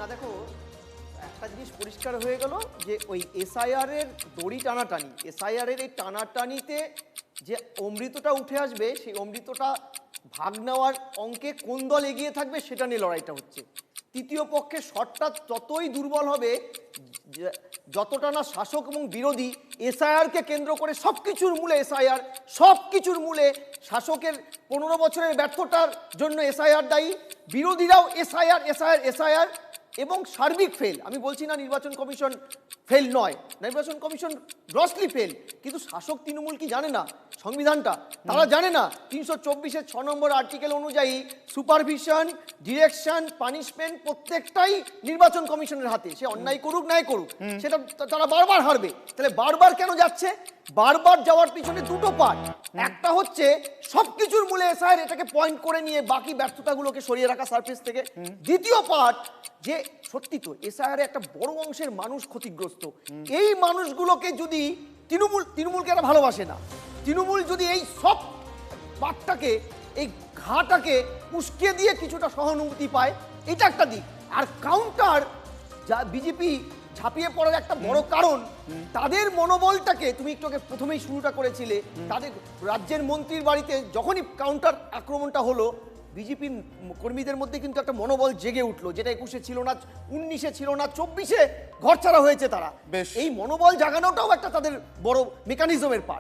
না দেখো, একটা জিনিস পরিষ্কার হয়ে গেল যে ওই এসআইআর এর দড়ি টানাটানি, এসআইআর এর এই টানাটানিতে যে অমৃতটা উঠে আসবে, সেই অমৃতটা ভাগ নেওয়ার অঙ্কে কোন দল এগিয়ে থাকবে সেটা নিয়ে লড়াইটা হচ্ছে। তৃতীয় পক্ষের শটটা ততই দুর্বল হবে যতটা না শাসক এবং বিরোধী এসআইআরকে কেন্দ্র করে সব কিছুর মূলে এসআইআর, সব কিছুর মূলে শাসকের 15 বছরের ব্যর্থতার জন্য এসআইআর দায়ী, বিরোধীরাও এসআইআর এসআইআর এসআইআর এবং সার্বিক ফেল। আমি বলছি না নির্বাচন কমিশন ফেল নয়, নির্বাচন কমিশন গ্রসলি ফেল, কিন্তু শাসক তৃণমূল কি জানে না সংবিধানটা? তারা জানে না 324-এর 6 নম্বর আর্টিকেল অনুযায়ী সুপারভিশন, ডিরেকশন, পানিশমেন্ট প্রত্যেকটাই নির্বাচন কমিশনের হাতে। সে অন্যায় করুক নাই করুক সেটা তারা বারবার হারবে। তাহলে বারবার কেন যাচ্ছে? বারবার যাওয়ার পিছনে দুটো পার্ট। একটা হচ্ছে সবকিছুর মূলে এসআইআর, এটাকে পয়েন্ট করে নিয়ে বাকি ব্যর্থতাগুলোকে সরিয়ে রাখা সারফেস থেকে। দ্বিতীয় পার্ট যে সত্যি তো এসআইআর একটা বড় অংশের মানুষ ক্ষতিগ্রস্ত। এই মানুষগুলোকে যদি তৃণমূলকে এরা ভালোবাসে না, তৃণমূল যদি এই সব পার্টটাকে, এই ঘাটাকে উস্কে দিয়ে কিছুটা সহানুভূতি পায়, এটা একটা দিক। আর কাউন্টার যা বিজেপি ঝাঁপিয়ে পড়ার একটা বড় কারণ, তাদের মনোবলটাকে তুমি একটু আগে প্রথমেই শুরুটা করেছিলে, তাদের রাজ্যের মন্ত্রীর বাড়িতে যখনই কাউন্টার আক্রমণটা হলো, বিজেপি কর্মীদের মধ্যে কিন্তু একটা মনোবল জেগে উঠলো, যেটা 21-এ ছিল না, 19-এ ছিল না, 24-এ ঘরছাড়া হয়েছে তারা। এই মনোবল জাগানোটাও একটা তাদের বড় মেকানিজমের পার্ট।